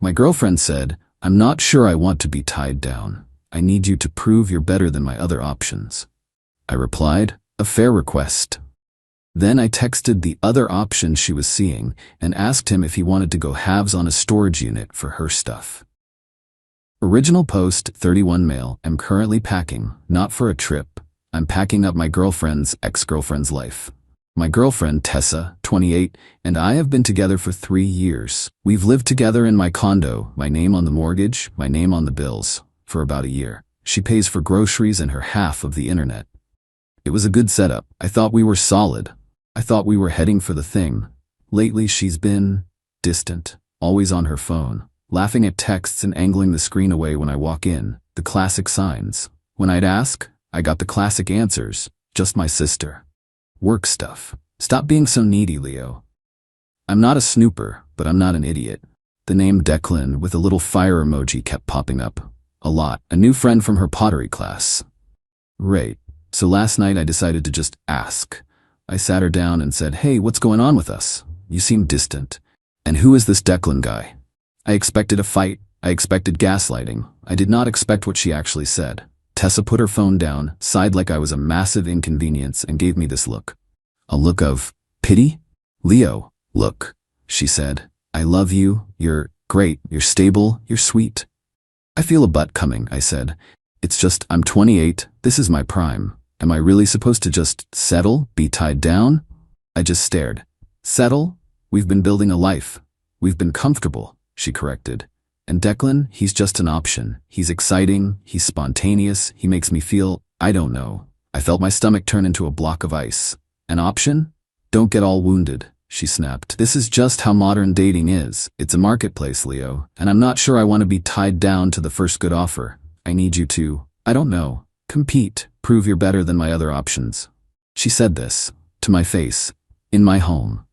My girlfriend said, "I'm not sure I want to be tied down. I need you to prove you're better than my other options." I replied, "A fair request." Then I texted the other option she was seeing and asked him if he wanted to go halves on a storage unit for her stuff. Original post 31 male. I'm currently packing, not for a trip. I'm packing up my girlfriend's ex-girlfriend's life. My girlfriend, Tessa, 28, and I have been together for 3 years. We've lived together in my condo, my name on the mortgage, my name on the bills, for about a year. She pays for groceries and her half of the internet. It was a good setup. I thought we were solid. I thought we were heading for the thing. Lately she's been distant, always on her phone, laughing at texts and angling the screen away when I walk in, the classic signs. When I'd ask, I got the classic answers, just my sister. Work stuff. Stop being so needy, Leo. I'm not a snooper, but I'm not an idiot. The name Declan with a little fire emoji kept popping up. A lot. A new friend from her pottery class. Right. So last night I decided to just ask. I sat her down and said, "Hey, what's going on with us? You seem distant. And who is this Declan guy?" I expected a fight. I expected gaslighting. I did not expect what she actually said. Tessa put her phone down, sighed like I was a massive inconvenience, and gave me this look. A look of pity? "Leo, look," she said. "I love you. You're great. You're stable. You're sweet." "I feel a butt coming," I said. "It's just, I'm 28. This is my prime. Am I really supposed to just settle, be tied down?" I just stared. "Settle? We've been building a life. We've been comfortable," she corrected. "And Declan, he's just an option. He's exciting, he's spontaneous, he makes me feel, I don't know." I felt my stomach turn into a block of ice. "An option? Don't get all wounded," she snapped. "This is just how modern dating is. It's a marketplace, Leo, and I'm not sure I want to be tied down to the first good offer. I need you to, I don't know, compete, prove you're better than my other options." She said this, to my face, in my home.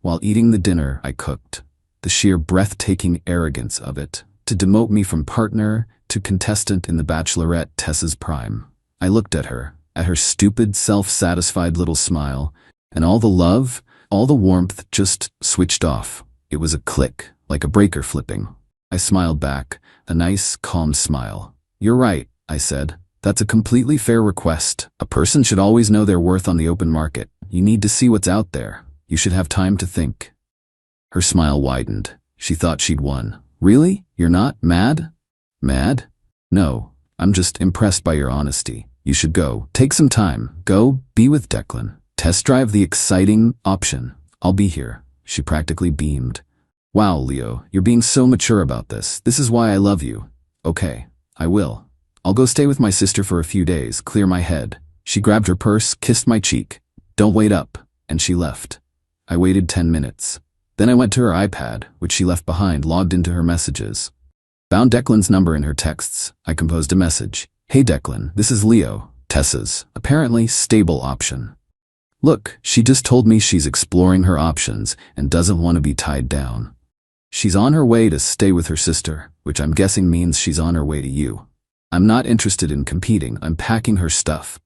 While eating the dinner I cooked. The sheer breathtaking arrogance of it, to demote me from partner to contestant in The Bachelorette, Tessa's prime. I looked at her stupid, self-satisfied little smile, and all the love, all the warmth just switched off. It was a click, like a breaker flipping. I smiled back, a nice, calm smile. "You're right," I said. "That's a completely fair request. A person should always know their worth on the open market. You need to see what's out there. You should have time to think." Her smile widened. She thought she'd won. "Really? You're not mad?" "Mad? No. I'm just impressed by your honesty. You should go. Take some time. Go, be with Declan. Test drive the exciting option. I'll be here." She practically beamed. "Wow, Leo, you're being so mature about this. This is why I love you." "Okay, I will. I'll go stay with my sister for a few days, clear my head." She grabbed her purse, kissed my cheek. "Don't wait up," and she left. I waited 10 minutes. Then I went to her iPad, which she left behind, logged into her messages. Found Declan's number in her texts. I composed a message. "Hey Declan, this is Leo, Tessa's, apparently stable option. Look, she just told me she's exploring her options and doesn't want to be tied down. She's on her way to stay with her sister, which I'm guessing means she's on her way to you. I'm not interested in competing. I'm packing her stuff.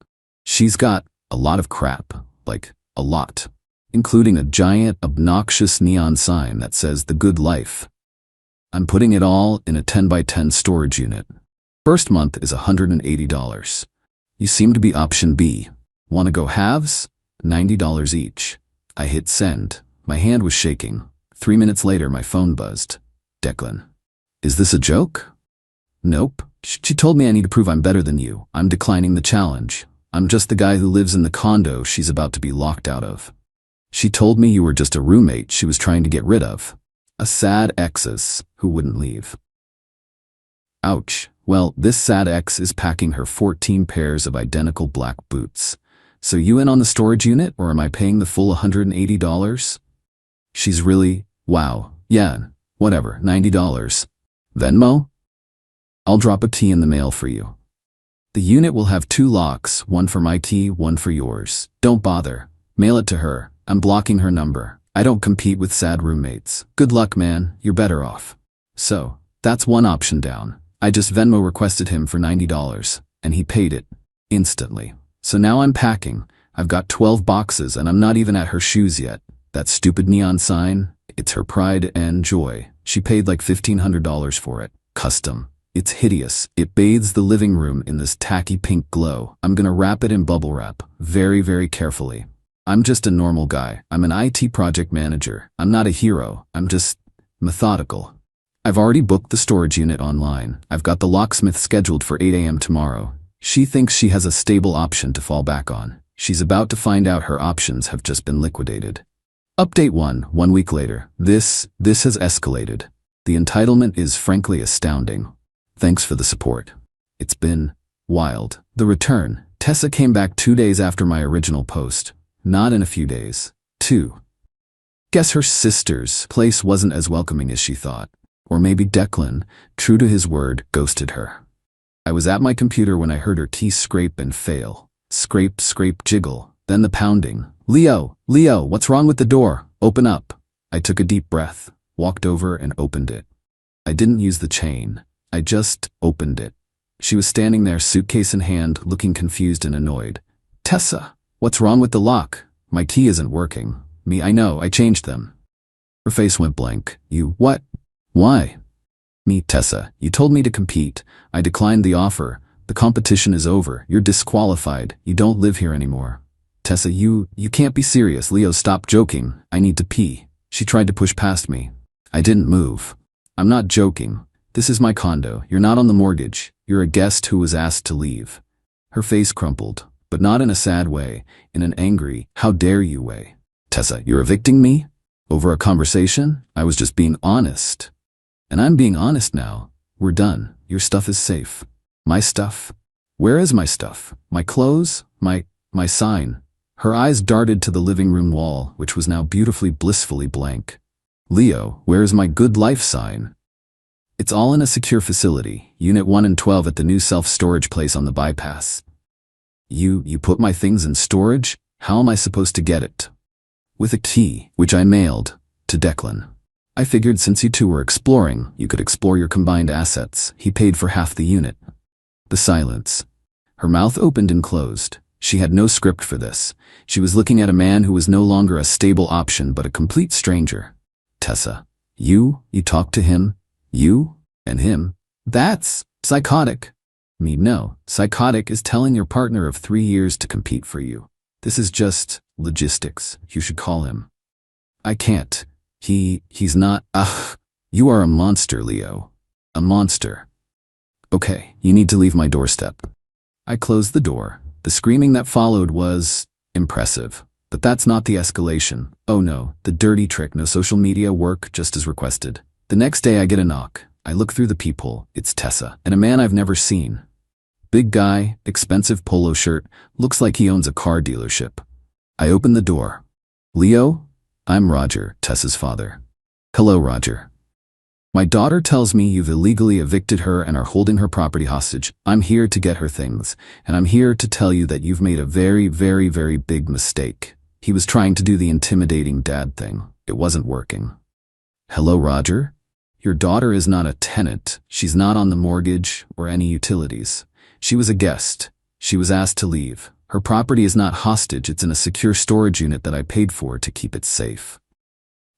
She's got a lot of crap, like a lot, including a giant, obnoxious neon sign that says The Good Life. I'm putting it all in a 10 by 10 storage unit. First month is $180. You seem to be option B. Want to go halves? $90 each." I hit send. My hand was shaking. 3 minutes later, my phone buzzed. "Declan. Is this a joke?" "Nope. She told me I need to prove I'm better than you. I'm declining the challenge. I'm just the guy who lives in the condo she's about to be locked out of. She told me you were just a roommate she was trying to get rid of. A sad exes who wouldn't leave." Ouch. Well, this sad ex is packing her 14 pairs of identical black boots. So you in on the storage unit, or am I paying the full $180? She's really, wow, yeah, whatever, $90. Venmo? I'll drop a T in the mail for you. The unit will have 2 locks, one for my T, one for yours. Don't bother. Mail it to her. I'm blocking her number. I don't compete with sad roommates. Good luck, man. You're better off. So, that's one option down. I just Venmo requested him for $90, and he paid it instantly. So now I'm packing. I've got 12 boxes and I'm not even at her shoes yet. That stupid neon sign, It's her pride and joy. She paid like $1,500 for it. Custom. It's hideous. It bathes the living room in this tacky pink glow. I'm gonna wrap it in bubble wrap, very, very carefully. I'm just a normal guy. I'm an IT project manager. I'm not a hero. I'm just methodical. I've already booked the storage unit online. I've got the locksmith scheduled for 8 a.m. tomorrow. She thinks she has a stable option to fall back on. She's about to find out her options have just been liquidated. Update 1 week later. This has escalated. The entitlement is frankly astounding. Thanks for the support. It's been wild. The return. Tessa came back 2 days after my original post. Not in a few days. 2. Guess her sister's place wasn't as welcoming as she thought. Or maybe Declan, true to his word, ghosted her. I was at my computer when I heard her teeth scrape and fail. Scrape, scrape, jiggle. Then the pounding. Leo, what's wrong with the door? Open up. I took a deep breath, walked over and opened it. I didn't use the chain. I just opened it. She was standing there, suitcase in hand, looking confused and annoyed. Tessa, what's wrong with the lock? My key isn't working. I know, I changed them. Her face went blank. You, what? Why? Tessa, you told me to compete. I declined the offer. The competition is over. You're disqualified. You don't live here anymore. Tessa, you can't be serious. Leo, stop joking. I need to pee. She tried to push past me. I didn't move. I'm not joking. This is my condo. You're not on the mortgage. You're a guest who was asked to leave. Her face crumpled, but not in a sad way, in an angry, how dare you way. Tessa, you're evicting me? Over a conversation? I was just being honest. And I'm being honest now. We're done. Your stuff is safe. My stuff? Where is my stuff? My clothes? My sign? Her eyes darted to the living room wall, which was now beautifully, blissfully blank. Leo, where is my good life sign? It's all in a secure facility, Unit 1 and 12 at the new self-storage place on the bypass. You put my things in storage? How am I supposed to get it? With a key, which I mailed to Declan. I figured since you two were exploring, you could explore your combined assets. He paid for half the unit. The silence. Her mouth opened and closed. She had no script for this. She was looking at a man who was no longer a stable option but a complete stranger. Tessa, you talked to him? You and him? That's psychotic. No. Psychotic is telling your partner of 3 years to compete for you. This is just logistics. You should call him. I can't. He's not. You are a monster, Leo. A monster. Okay, you need to leave my doorstep. I closed the door. The screaming that followed was impressive. But that's not the escalation. Oh no, the dirty trick, no social media work, just as requested. The next day I get a knock. I look through the peephole. It's Tessa, and a man I've never seen. Big guy, expensive polo shirt, looks like he owns a car dealership. I open the door. Leo? I'm Roger, Tessa's father. Hello, Roger. My daughter tells me you've illegally evicted her and are holding her property hostage. I'm here to get her things, and I'm here to tell you that you've made a very, very, very big mistake. He was trying to do the intimidating dad thing. It wasn't working. Hello, Roger? Your daughter is not a tenant. She's not on the mortgage or any utilities. She was a guest. She was asked to leave. Her property is not hostage. It's in a secure storage unit that I paid for to keep it safe.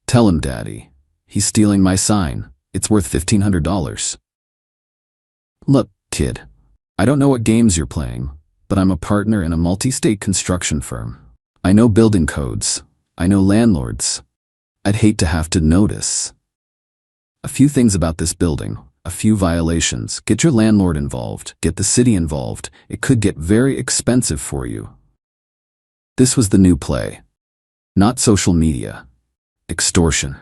Tell him, Daddy. He's stealing my sign. It's worth $1,500. Look, kid. I don't know what games you're playing, but I'm a partner in a multi-state construction firm. I know building codes. I know landlords. I'd hate to have to notice a few things about this building. A few violations. Get your landlord involved. Get the city involved. It could get very expensive for you. This was the new play. Not social media. Extortion.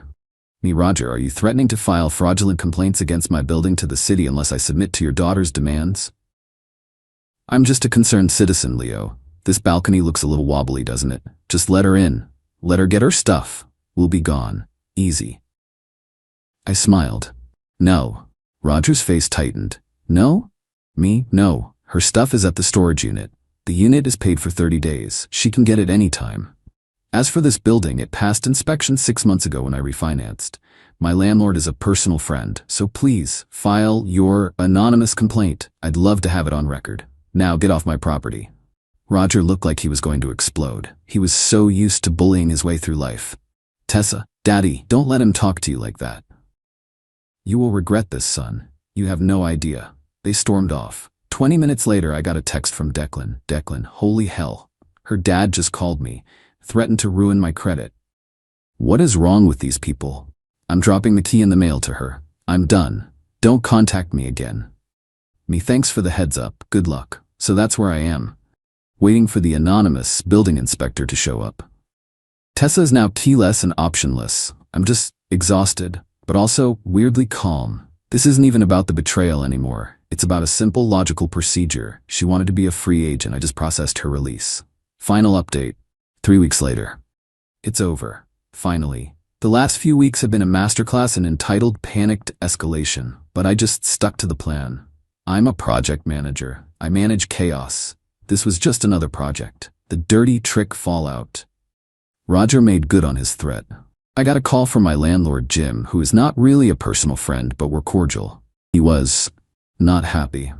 Roger, are you threatening to file fraudulent complaints against my building to the city unless I submit to your daughter's demands? I'm just a concerned citizen, Leo. This balcony looks a little wobbly, doesn't it? Just let her in. Let her get her stuff. We'll be gone. Easy. I smiled. No. Roger's face tightened. No? No. Her stuff is at the storage unit. The unit is paid for 30 days. She can get it anytime. As for this building, it passed inspection 6 months ago when I refinanced. My landlord is a personal friend, so please, file your anonymous complaint. I'd love to have it on record. Now get off my property. Roger looked like he was going to explode. He was so used to bullying his way through life. Tessa, Daddy, don't let him talk to you like that. You will regret this, son. You have no idea. They stormed off. 20 minutes later, I got a text from Declan. Declan, holy hell. Her dad just called me, threatened to ruin my credit. What is wrong with these people? I'm dropping the key in the mail to her. I'm done. Don't contact me again. Me, thanks for the heads up. Good luck. So that's where I am, waiting for the anonymous building inspector to show up. Tessa is now keyless and optionless. I'm just exhausted, but also weirdly calm. This isn't even about the betrayal anymore. It's about a simple logical procedure. She wanted to be a free agent. I just processed her release. Final update. 3 weeks later. It's over. Finally. The last few weeks have been a masterclass in entitled panicked escalation, but I just stuck to the plan. I'm a project manager. I manage chaos. This was just another project. The dirty trick fallout. Roger made good on his threat. I got a call from my landlord, Jim, who is not really a personal friend, but we're cordial. He was not happy.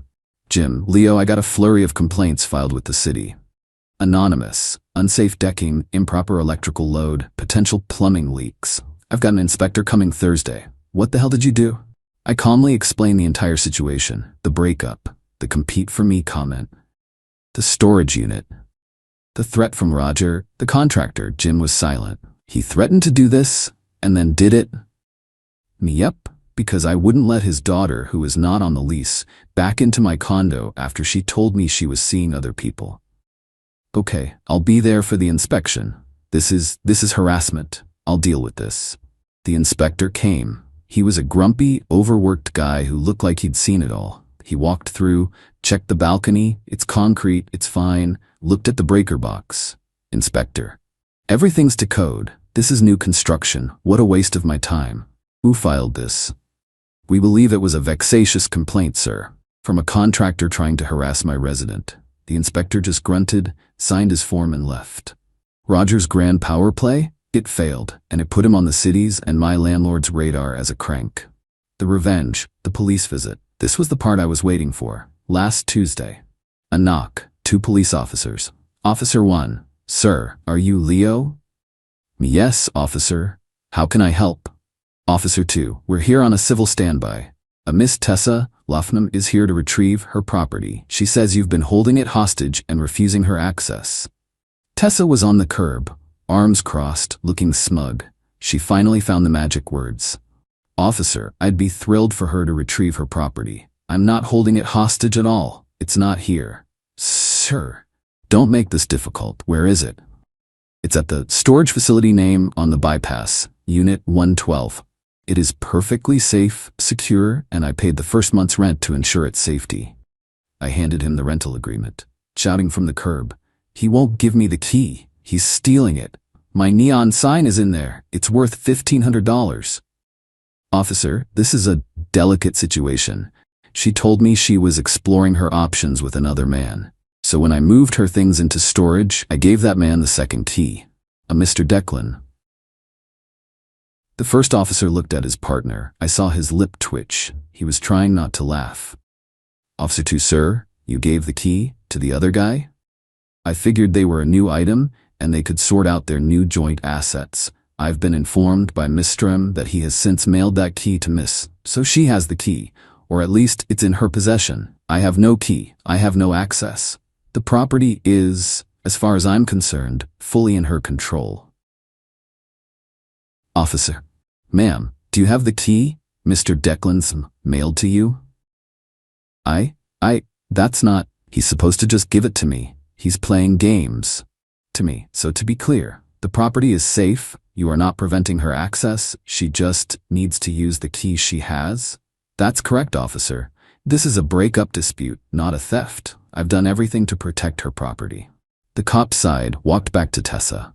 Jim, Leo, I got a flurry of complaints filed with the city. Anonymous, unsafe decking, improper electrical load, potential plumbing leaks. I've got an inspector coming Thursday. What the hell did you do? I calmly explained the entire situation, the breakup, the compete for me comment, the storage unit, the threat from Roger, the contractor. Jim was silent. He threatened to do this, and then did it. Me, yep, because I wouldn't let his daughter, who is not on the lease, back into my condo after she told me she was seeing other people. Okay, I'll be there for the inspection. This is harassment. I'll deal with this. The inspector came. He was a grumpy, overworked guy who looked like he'd seen it all. He walked through, checked the balcony. It's concrete, it's fine. Looked at the breaker box. Inspector. Everything's to code. This is new construction. What a waste of my time. Who filed this? We believe it was a vexatious complaint, sir, from a contractor trying to harass my resident. The inspector just grunted, signed his form and left. Roger's grand power play? It failed, and it put him on the city's and my landlord's radar as a crank. The revenge, the police visit. This was the part I was waiting for. Last Tuesday. A knock. 2 police officers. Officer 1. Sir, are you Leo? Yes, officer. How can I help? Officer 2. We're here on a civil standby. A Miss Tessa Luffnam is here to retrieve her property. She says you've been holding it hostage and refusing her access. Tessa was on the curb, arms crossed, looking smug. She finally found the magic words. Officer, I'd be thrilled for her to retrieve her property. I'm not holding it hostage at all. It's not here. Sir, don't make this difficult. Where is it? It's at the storage facility name on the bypass, Unit 112. It is perfectly safe, secure, and I paid the first month's rent to ensure its safety. I handed him the rental agreement, shouting from the curb. He won't give me the key. He's stealing it. My neon sign is in there. It's worth $1,500. Officer, this is a delicate situation. She told me she was exploring her options with another man. So when I moved her things into storage, I gave that man the second key, a Mr. Declan. The first officer looked at his partner. I saw his lip twitch. He was trying not to laugh. Officer 2, sir, you gave the key to the other guy? I figured they were a new item and they could sort out their new joint assets. I've been informed by Miss Strum that he has since mailed that key to Miss, so she has the key, or at least it's in her possession. I have no key. I have no access. The property is, as far as I'm concerned, fully in her control. Officer. Ma'am, do you have the key Mr. Declan's mailed to you? That's not, he's supposed to just give it to me. He's playing games to me. So to be clear, the property is safe. You are not preventing her access. She just needs to use the key she has. That's correct, officer. This is a breakup dispute, not a theft. I've done everything to protect her property. The cop sighed, walked back to Tessa.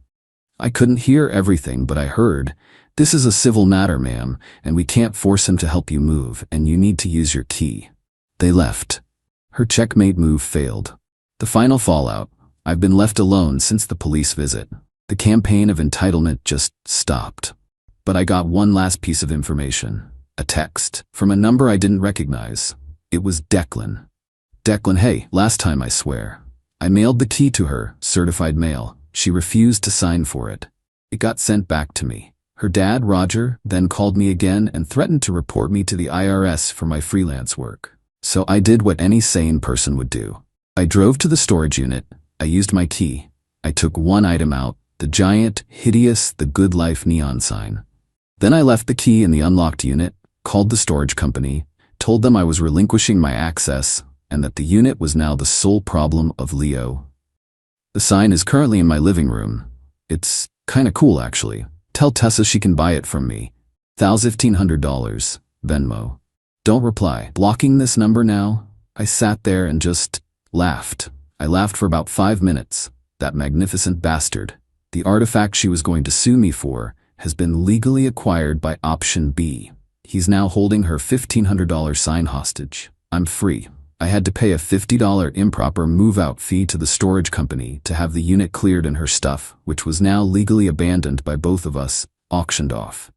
I couldn't hear everything, but I heard, this is a civil matter, ma'am, and we can't force him to help you move, and you need to use your key. They left. Her checkmate move failed. The final fallout. I've been left alone since the police visit. The campaign of entitlement just stopped. But I got one last piece of information. A text from a number I didn't recognize. It was Declan. Declan, hey, last time I swear. I mailed the key to her, certified mail. She refused to sign for it. It got sent back to me. Her dad, Roger, then called me again and threatened to report me to the IRS for my freelance work. So I did what any sane person would do. I drove to the storage unit. I used my key. I took one item out, the giant, hideous, The Good Life neon sign. Then I left the key in the unlocked unit, called the storage company, told them I was relinquishing my access, and that the unit was now the sole problem of Leo. The sign is currently in my living room. It's kinda cool, actually. Tell Tessa she can buy it from me. $1,500, Venmo. Don't reply. Blocking this number now? I sat there and just laughed. I laughed for about 5 minutes. That magnificent bastard. The artifact she was going to sue me for has been legally acquired by option B. He's now holding her $1,500 sign hostage. I'm free. I had to pay a $50 improper move-out fee to the storage company to have the unit cleared and her stuff, which was now legally abandoned by both of us, auctioned off.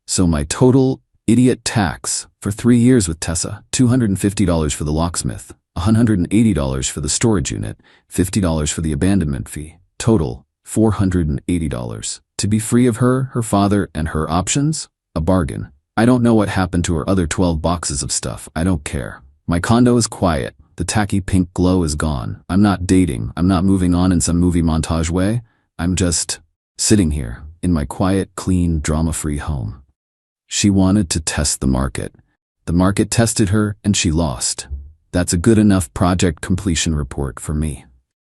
So my total idiot tax for 3 years with Tessa, $250 for the locksmith, $180 for the storage unit, $50 for the abandonment fee, total $480. To be free of her, her father, and her options? A bargain. I don't know what happened to her other 12 boxes of stuff. I don't care. My condo is quiet. The tacky pink glow is gone. I'm not dating. I'm not moving on in some movie montage way. I'm just sitting here in my quiet, clean, drama-free home. She wanted to test the market. The market tested her and she lost. That's a good enough project completion report for me.